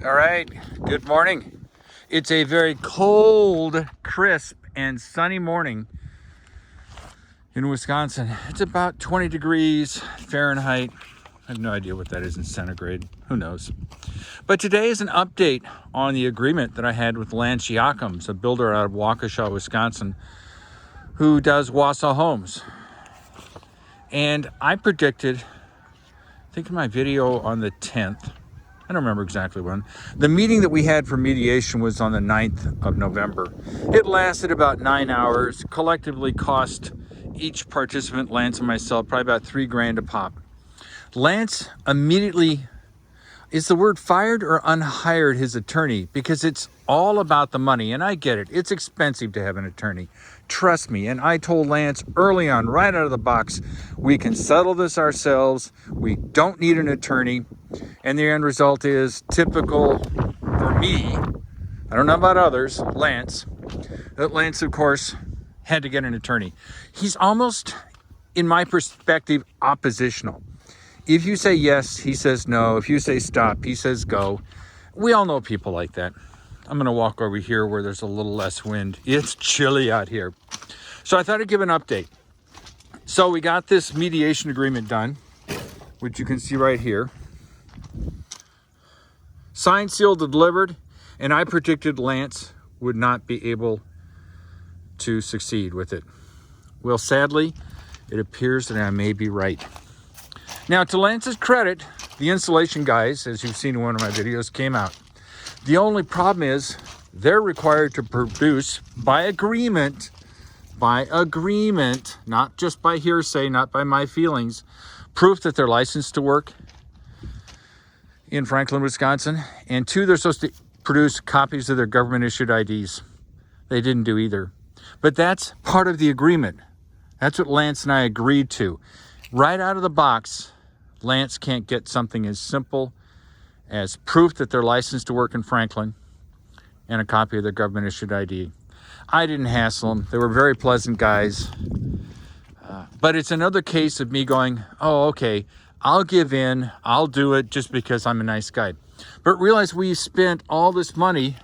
All right, good morning. It's a very cold, crisp, and sunny morning in Wisconsin. It's about 20 degrees Fahrenheit. I have no idea what that is in centigrade. Who knows? But today is an update on the agreement that I had with Lance Jochims, a builder out of Waukesha, Wisconsin, who does Wausau homes. And I predicted, I think in my video on the 10th, I don't remember exactly when. The meeting that we had for mediation was on the 9th of November. It lasted about 9 hours, collectively cost each participant, Lance and myself, probably about $3,000 a pop. Lance immediately, is the word fired or unhired his attorney? Because it's all about the money, and I get it. It's expensive to have an attorney. Trust me. And I told Lance early on, right out of the box, we can settle this ourselves. We don't need an attorney. And the end result is typical for me. I don't know about others, Lance. Lance, of course, had to get an attorney. He's almost, in my perspective, oppositional. If you say yes, he says no. If you say stop, he says go. We all know people like that. I'm going to walk over here where there's a little less wind. It's chilly out here. So I thought I'd give an update. So we got this mediation agreement done, which you can see right here. Signed, sealed, and delivered. And I predicted Lance would not be able to succeed with it. Well, sadly, it appears that I may be right. Now, to Lance's credit, the installation guys, as you've seen in one of my videos, came out. The only problem is they're required to produce by agreement, not just by hearsay, not by my feelings, proof that they're licensed to work in Franklin, Wisconsin. And two, they're supposed to produce copies of their government-issued IDs. They didn't do either. But that's part of the agreement. That's what Lance and I agreed to. Right out of the box, Lance can't get something as simple as proof that they're licensed to work in Franklin and a copy of their government-issued ID. I didn't hassle them. They were very pleasant guys. But it's another case of me going, oh, okay, I'll give in. I'll do it just because I'm a nice guy. But realize we spent all this money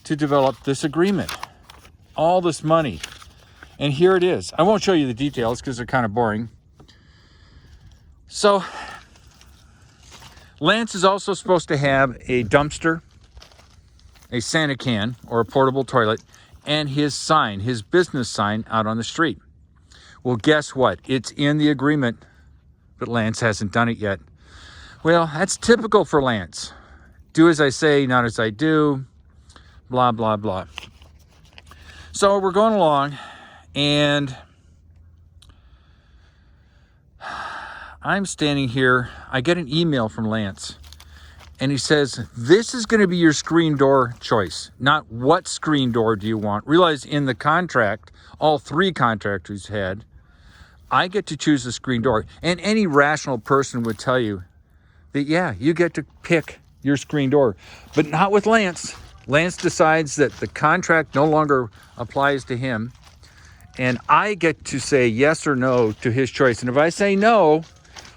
to develop this agreement. All this money. And here it is. I won't show you the details because they're kind of boring. So Lance is also supposed to have a dumpster, a Santa can, or a portable toilet, and his sign, his business sign out on the street. Well, guess what? It's in the agreement, but Lance hasn't done it yet. Well, that's typical for Lance. Do as I say, not as I do, blah, blah, blah. So we're going along, and I'm standing here. I get an email from Lance, and he says, this is going to be your screen door choice, not what screen door do you want. Realize in the contract, all three contractors had, I get to choose the screen door. And any rational person would tell you that, yeah, you get to pick your screen door, but not with Lance. Lance decides that the contract no longer applies to him, and I get to say yes or no to his choice. And if I say no,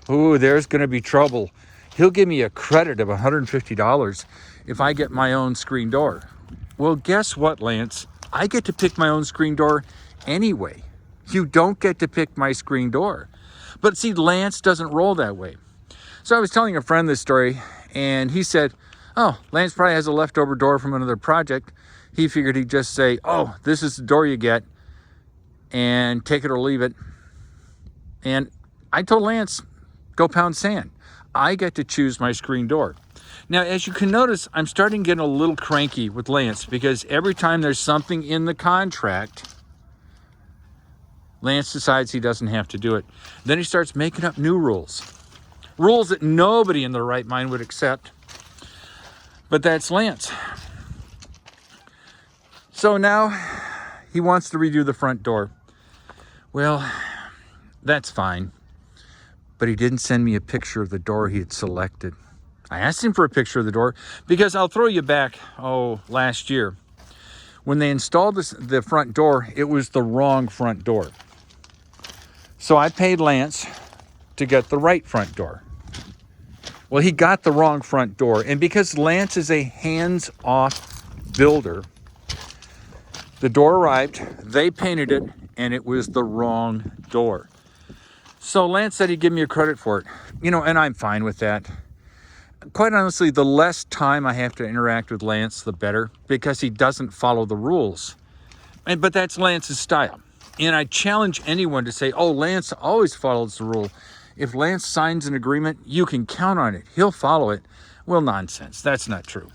ooh, there's going to be trouble. He'll give me a credit of $150 if I get my own screen door. Well, guess what, Lance? I get to pick my own screen door anyway. You don't get to pick my screen door. But see, Lance doesn't roll that way. So I was telling a friend this story, and he said, oh, Lance probably has a leftover door from another project. He figured he'd just say, oh, this is the door you get, and take it or leave it. And I told Lance, go pound sand. I get to choose my screen door. Now, as you can notice, I'm starting to get a little cranky with Lance because every time there's something in the contract, Lance decides he doesn't have to do it. Then he starts making up new rules. Rules that nobody in their right mind would accept. But that's Lance. So now he wants to redo the front door. Well, that's fine. But he didn't send me a picture of the door he had selected. I asked him for a picture of the door because I'll throw you back, last year. When they installed the front door, it was the wrong front door. So I paid Lance to get the right front door. Well, he got the wrong front door. And because Lance is a hands-off builder, the door arrived, they painted it, and it was the wrong door. So Lance said he'd give me a credit for it. And I'm fine with that. Quite honestly, the less time I have to interact with Lance, the better, because he doesn't follow the rules. But that's Lance's style. And I challenge anyone to say, oh, Lance always follows the rule. If Lance signs an agreement, you can count on it. He'll follow it. Well, nonsense. That's not true.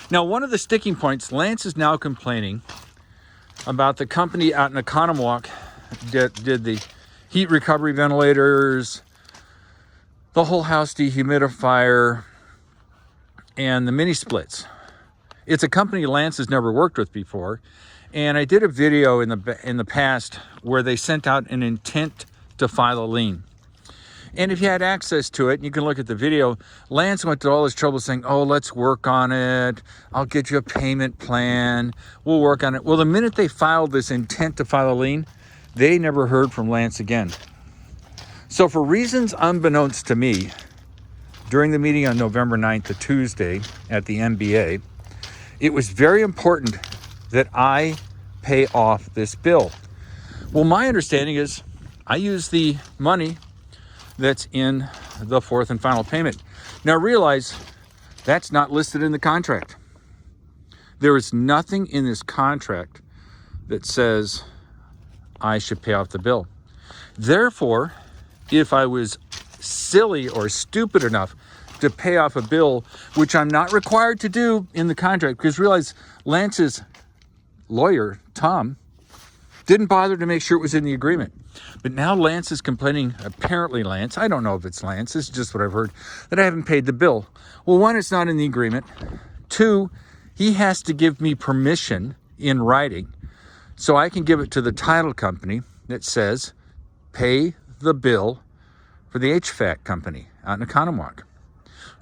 Now, one of the sticking points, Lance is now complaining about the company out in Oconomowoc that did the heat recovery ventilators, the whole house dehumidifier, and the mini splits. It's a company Lance has never worked with before. And I did a video in the past where they sent out an intent to file a lien. And if you had access to it, you can look at the video, Lance went to all this trouble saying, oh, let's work on it. I'll get you a payment plan. We'll work on it. Well, the minute they filed this intent to file a lien, they never heard from Lance again. So for reasons unbeknownst to me, during the meeting on November 9th, a Tuesday at the MBA, it was very important that I pay off this bill. Well, my understanding is I use the money that's in the fourth and final payment. Now realize that's not listed in the contract. There is nothing in this contract that says I should pay off the bill. Therefore, if I was silly or stupid enough to pay off a bill, which I'm not required to do in the contract, because realize Lance's lawyer, Tom, didn't bother to make sure it was in the agreement. But now Lance is complaining, apparently Lance, I don't know if it's Lance, this is just what I've heard, that I haven't paid the bill. Well, one, it's not in the agreement. Two, he has to give me permission in writing so I can give it to the title company that says, pay the bill for the HVAC company out in Oconomowoc.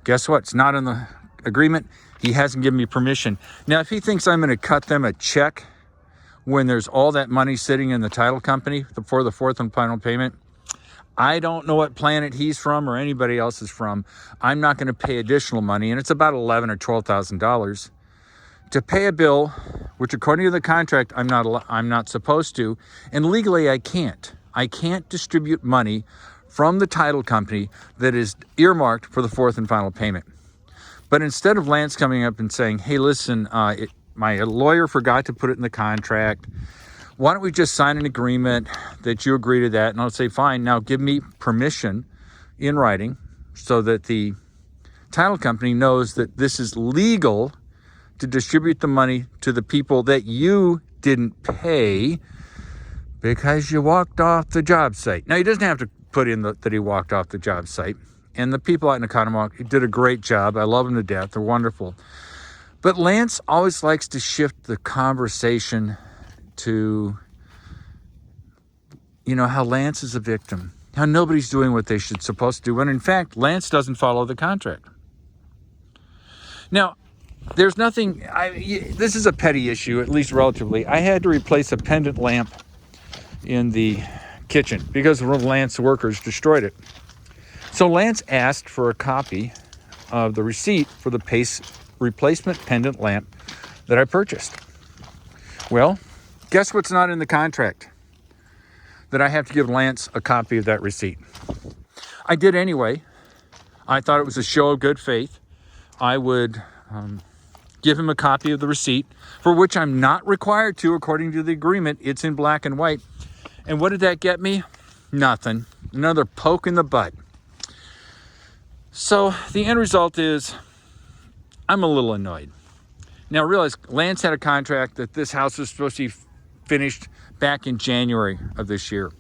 Guess what? It's not in the agreement. He hasn't given me permission. Now, if he thinks I'm going to cut them a check when there's all that money sitting in the title company for the fourth and final payment, I don't know what planet he's from or anybody else is from. I'm not going to pay additional money, and it's about $11,000 or $12,000 to pay a bill, which according to the contract, I'm not supposed to, and legally I can't. I can't distribute money from the title company that is earmarked for the fourth and final payment. But instead of Lance coming up and saying, hey, listen, my lawyer forgot to put it in the contract. Why don't we just sign an agreement that you agree to that? And I'll say, fine, now give me permission in writing so that the title company knows that this is legal to distribute the money to the people that you didn't pay because you walked off the job site. Now, he doesn't have to put in that he walked off the job site. And the people out in Oconomowoc did a great job. I love them to death. They're wonderful. But Lance always likes to shift the conversation to, how Lance is a victim, how nobody's doing what they should supposed to do, when in fact, Lance doesn't follow the contract. Now, there's nothing, this is a petty issue, at least relatively. I had to replace a pendant lamp in the kitchen because one of Lance's workers destroyed it. So Lance asked for a copy of the receipt for the replacement pendant lamp that I purchased. Well, guess what's not in the contract? That I have to give Lance a copy of that receipt. I did anyway. I thought it was a show of good faith. I would give him a copy of the receipt, for which I'm not required to according to the agreement. It's in black and white. And what did that get me? Nothing. Another poke in the butt. So the end result is I'm a little annoyed. Now realize Lance had a contract that this house was supposed to be finished back in January of this year.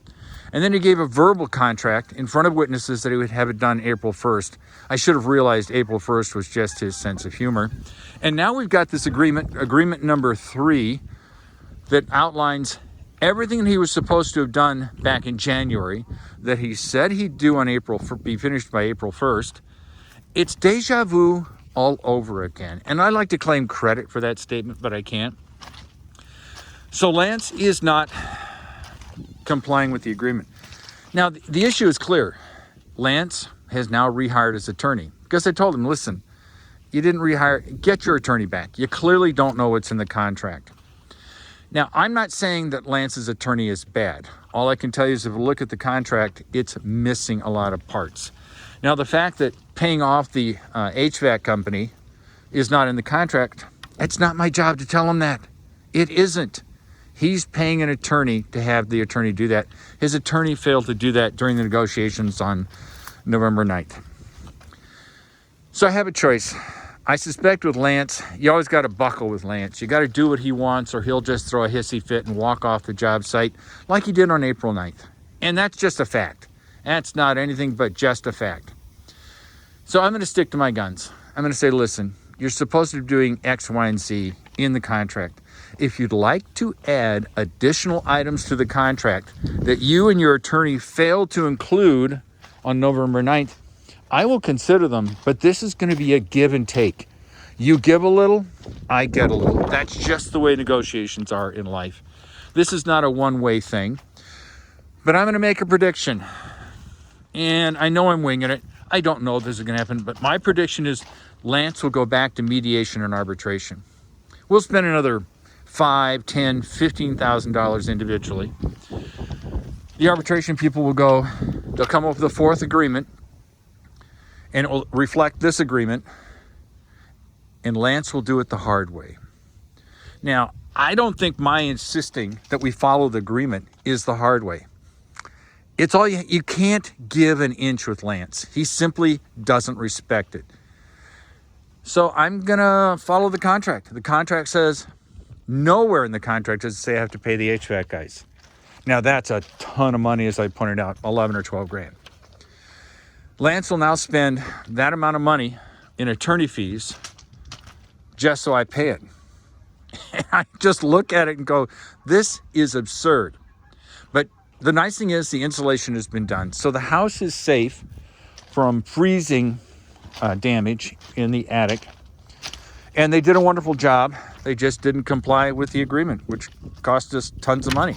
And then he gave a verbal contract in front of witnesses that he would have it done April 1st. I should have realized April 1st was just his sense of humor. And now we've got this agreement number 3, that outlines everything he was supposed to have done back in January that he said he'd do on be finished by April 1st. It's deja vu all over again. And I like to claim credit for that statement, but I can't. So Lance is not complying with the agreement. Now, the issue is clear. Lance has now rehired his attorney. Because I told him, listen, you didn't rehire, get your attorney back. You clearly don't know what's in the contract. Now, I'm not saying that Lance's attorney is bad. All I can tell you is if you look at the contract, it's missing a lot of parts. Now, the fact that paying off the HVAC company is not in the contract, it's not my job to tell him that. It isn't. He's paying an attorney to have the attorney do that. His attorney failed to do that during the negotiations on November 9th. So I have a choice. I suspect with Lance, you always got to buckle with Lance. You got to do what he wants or he'll just throw a hissy fit and walk off the job site like he did on April 9th. And that's just a fact. That's not anything but just a fact. So I'm going to stick to my guns. I'm going to say, listen, you're supposed to be doing X, Y, and Z in the contract. If you'd like to add additional items to the contract that you and your attorney failed to include on November 9th, I will consider them, but this is going to be a give and take. You give a little, I get a little. That's just the way negotiations are in life. This is not a one-way thing, but I'm going to make a prediction. And I know I'm winging it. I don't know if this is going to happen, but my prediction is Lance will go back to mediation and arbitration. We'll spend another $5,000, $10,000, $15,000 individually. The arbitration people will go, they'll come up with a fourth agreement, and it will reflect this agreement, and Lance will do it the hard way. Now, I don't think my insisting that we follow the agreement is the hard way. It's all you can't give an inch with Lance. He simply doesn't respect it. So I'm going to follow the contract. The contract says, nowhere in the contract does it say I have to pay the HVAC guys. Now, that's a ton of money, as I pointed out, 11 or 12 grand. Lance will now spend that amount of money in attorney fees just so I pay it. And I just look at it and go, this is absurd. But the nice thing is the insulation has been done. So the house is safe from freezing damage in the attic. And they did a wonderful job. They just didn't comply with the agreement, which cost us tons of money.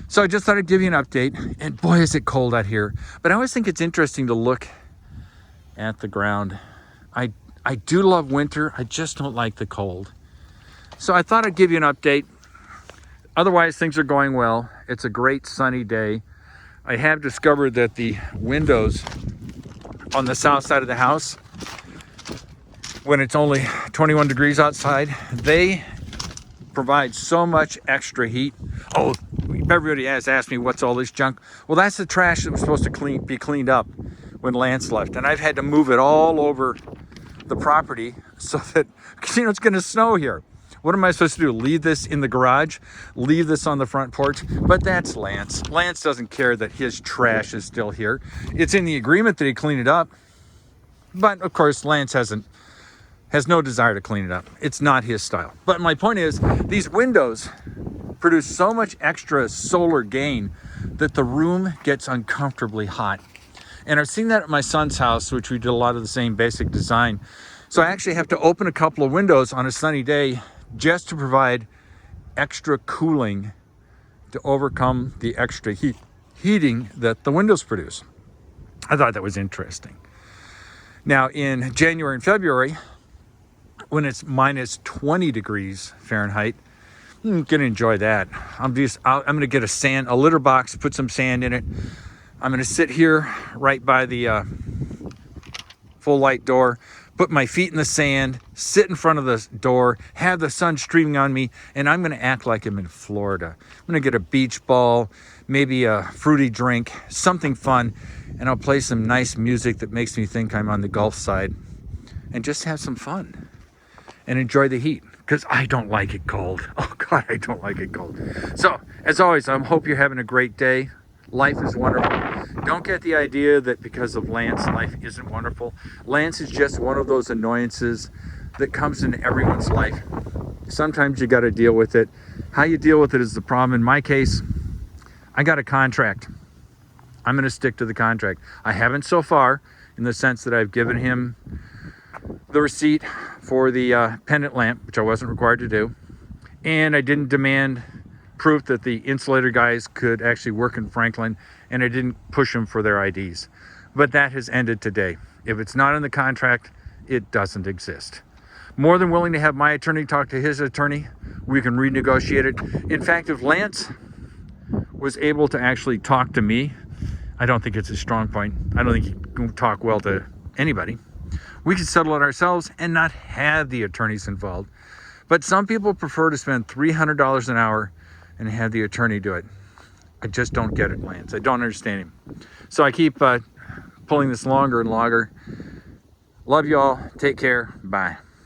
So I just thought I'd give you an update. And boy, is it cold out here. But I always think it's interesting to look at the ground. I do love winter. I just don't like the cold. So I thought I'd give you an update. Otherwise, things are going well. It's a great sunny day. I have discovered that the windows on the south side of the house, when it's only 21 degrees outside, they provide so much extra heat. Oh, everybody has asked me, what's all this junk? Well, that's the trash that was supposed to be cleaned up when Lance left. And I've had to move it all over the property so that, it's going to snow here. What am I supposed to do? Leave this in the garage? Leave this on the front porch? But that's Lance. Lance doesn't care that his trash is still here. It's in the agreement that he clean it up. But of course, Lance has no desire to clean it up. It's not his style. But my point is, these windows produce so much extra solar gain that the room gets uncomfortably hot. And I've seen that at my son's house, which we did a lot of the same basic design. So I actually have to open a couple of windows on a sunny day just to provide extra cooling to overcome the extra heating that the windows produce. I thought that was interesting. Now, in January and February, when it's minus 20 degrees Fahrenheit, I'm going to enjoy that. I'm going to get a litter box, put some sand in it. I'm going to sit here right by the full light door, put my feet in the sand, sit in front of the door, have the sun streaming on me, and I'm going to act like I'm in Florida. I'm going to get a beach ball, maybe a fruity drink, something fun, and I'll play some nice music that makes me think I'm on the Gulf side, and just have some fun and enjoy the heat, because I don't like it cold. Oh God, I don't like it cold. So, as always, I hope you're having a great day. Life is wonderful. Don't get the idea that because of Lance, life isn't wonderful. Lance is just one of those annoyances that comes in everyone's life. Sometimes you got to deal with it. How you deal with it is the problem. In my case, I got a contract. I'm going to stick to the contract. I haven't so far, in the sense that I've given him the receipt for the pendant lamp, which I wasn't required to do. And I didn't demand proof that the insulator guys could actually work in Franklin, and I didn't push them for their IDs. but that has ended today. If it's not in the contract, it doesn't exist. More than willing to have my attorney talk to his attorney. We can renegotiate it. In fact, if Lance was able to actually talk to me, I don't think it's a strong point. I don't think he can talk well to anybody. We could settle it ourselves and not have the attorneys involved. But some people prefer to spend $300 an hour and have the attorney do it. I just don't get it, Lance. I don't understand him. So I keep pulling this longer and longer. Love you all. Take care. Bye.